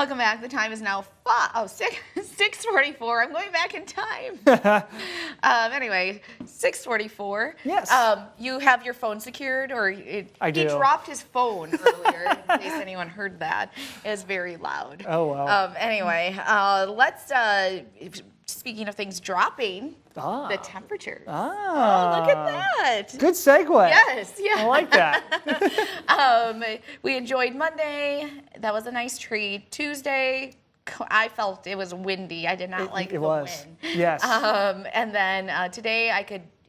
Welcome back. The time is now 6:44. I'm going back in time. Anyway, 6:44. Yes. You have your phone secured, or I do. He dropped his phone earlier. In case anyone heard that, it was very loud. Oh well. Anyway, let's. Speaking of things dropping, the temperature. Oh, look at that. Good segue. Yes, yeah. I like that. We enjoyed Monday. That was a nice treat. Tuesday, I felt it was windy. I did not like the wind. Yes. And then today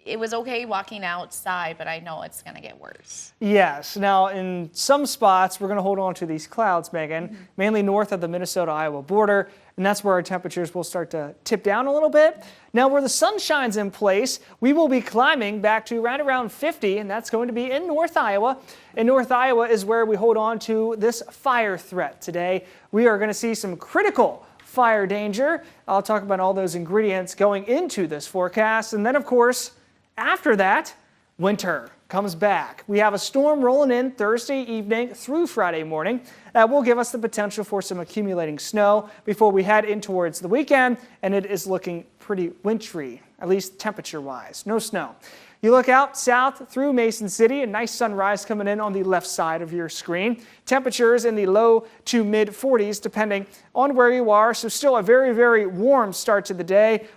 it was okay walking outside, but I know it's going to get worse. Yes. Now, in some spots, we're going to hold on to these clouds, Megan, mainly north of the Minnesota-Iowa border, and that's where our temperatures will start to tip down a little bit. Now, where the sun shines in place, we will be climbing back to right around 50, and that's going to be in North Iowa. And North Iowa is where we hold on to this fire threat today. We are going to see some critical fire danger. I'll talk about all those ingredients going into this forecast, and then, of course, after that, winter comes back. We have a storm rolling in Thursday evening through Friday morning that will give us the potential for some accumulating snow before we head in towards the weekend, and it is looking pretty wintry, at least temperature-wise. No snow. You look out south through Mason City, a nice sunrise coming in on the left side of your screen. Temperatures in the low to mid 40s depending on where you are, so still a very, very warm start to the day.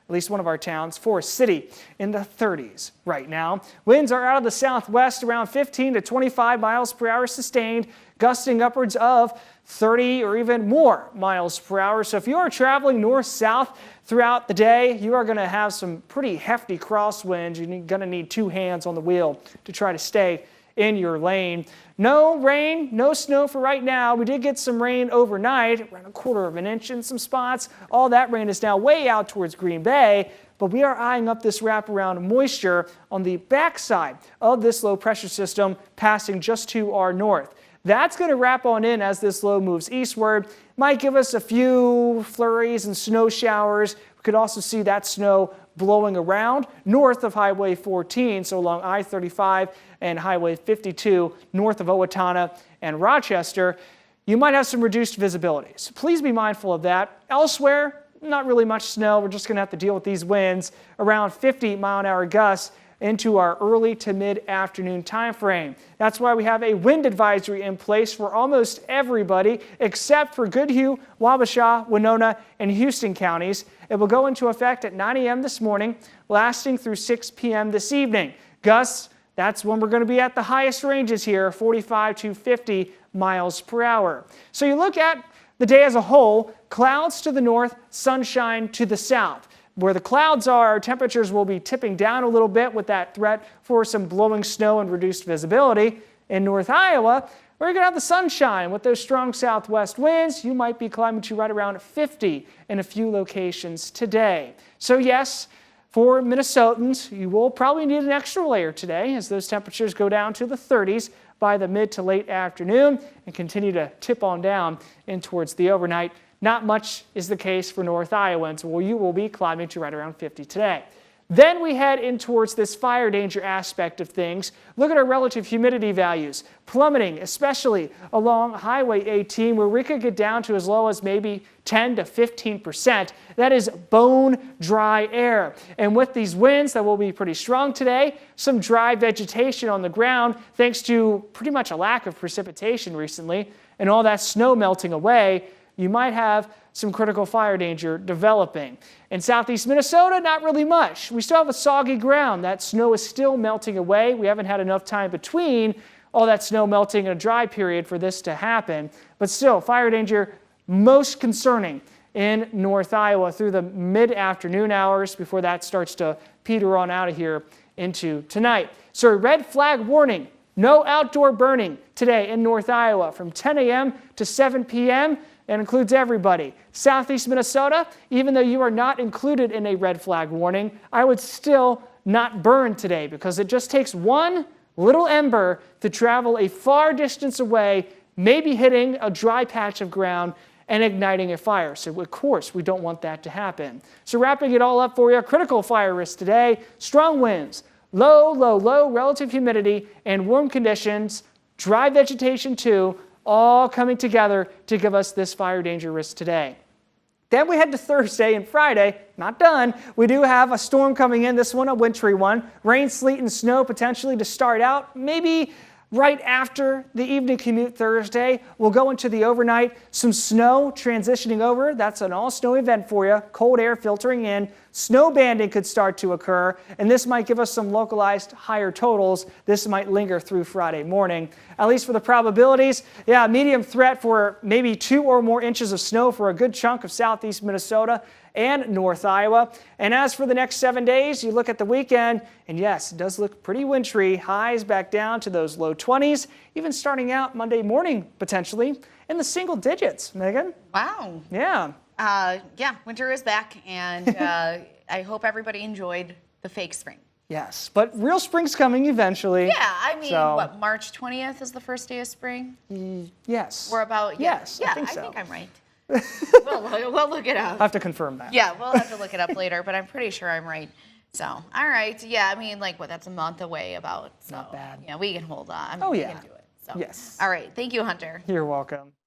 At least one of our towns, Forest City, in the 30s right now. Winds are out of the southwest around 15 to 25 miles per hour sustained, gusting upwards of 30 or even more miles per hour. So if you are traveling north-south throughout the day, you are going to have some pretty hefty crosswinds. You're going to need two hands on the wheel to try to stay in your lane. No rain, no snow for right now. We did get some rain overnight, around 1/4 of an inch in some spots. All that rain is now way out towards Green Bay, but we are eyeing up this wraparound moisture on the backside of this low pressure system passing just to our north. That's going to wrap on in as this low moves eastward. Might give us a few flurries and snow showers. We could also see that snow blowing around north of Highway 14, so along I-35 and Highway 52, north of Owatonna and Rochester. You might have some reduced visibility, so please be mindful of that. Elsewhere, not really much snow. We're just going to have to deal with these winds around 50-mile-an-hour gusts into our early to mid-afternoon time frame. That's why we have a wind advisory in place for almost everybody except for Goodhue, Wabasha, Winona, and Houston counties. It will go into effect at 9 a.m. this morning, lasting through 6 p.m. this evening. Gusts, that's when we're going to be at the highest ranges here, 45 to 50 miles per hour. So you look at the day as a whole, clouds to the north, sunshine to the south. Where the clouds are, our temperatures will be tipping down a little bit with that threat for some blowing snow and reduced visibility. In North Iowa, we're going to have the sunshine with those strong southwest winds. You might be climbing to right around 50 in a few locations today. So yes, for Minnesotans, you will probably need an extra layer today as those temperatures go down to the 30s by the mid to late afternoon and continue to tip on down in towards the overnight. Not much is the case for North Iowans, where you will be climbing to right around 50 today. Then we head in towards this fire danger aspect of things. Look at our relative humidity values, plummeting, especially along Highway 18, where we could get down to as low as maybe 10 to 15%. That is bone dry air. And with these winds that will be pretty strong today, some dry vegetation on the ground, thanks to pretty much a lack of precipitation recently, and all that snow melting away, you might have some critical fire danger developing. In southeast Minnesota, not really much. We still have a soggy ground. That snow is still melting away. We haven't had enough time between all that snow melting in a dry period for this to happen. But still, fire danger most concerning in North Iowa through the mid-afternoon hours before that starts to peter on out of here into tonight. So a red flag warning, no outdoor burning today in North Iowa from 10 a.m. to 7 p.m. That includes everybody. Southeast Minnesota, even though you are not included in a red flag warning, I would still not burn today because it just takes one little ember to travel a far distance away, maybe hitting a dry patch of ground and igniting a fire. So of course, we don't want that to happen. So wrapping it all up for you, critical fire risk today, strong winds, low relative humidity and warm conditions, dry vegetation too, all coming together to give us this fire danger risk today. Then we head to Thursday and Friday. Not done. We do have a storm coming in, this one a wintry one. Rain, sleet, and snow potentially to start out. Maybe right after the evening commute Thursday, we'll go into the overnight. Some snow transitioning over. That's an all-snow event for you. Cold air filtering in. Snow banding could start to occur, and this might give us some localized higher totals. This might linger through Friday morning. At least for the probabilities, yeah, medium threat for maybe 2 or more inches of snow for a good chunk of southeast Minnesota and North Iowa. And as for the next 7 days, you look at the weekend, and yes, it does look pretty wintry. Highs back down to those low 20s, even starting out Monday morning, potentially, in the single digits, Megan. Wow. Yeah. Yeah, winter is back, and I hope everybody enjoyed the fake spring. Yes, but real spring's coming eventually. Yeah, I mean, So- what, March 20th is the first day of spring? Yes. We're about, Yes, yeah, I think so. I think I'm right. we'll look it up. I'll have to confirm that. Yeah, we'll have to look it up later, but I'm pretty sure I'm right. So, all right. Yeah, I mean, like, what, that's a month away about. So, Not bad. Yeah, we can hold on. Oh, we yeah. can do it. So, Yes. All right. Thank you, Hunter. You're welcome.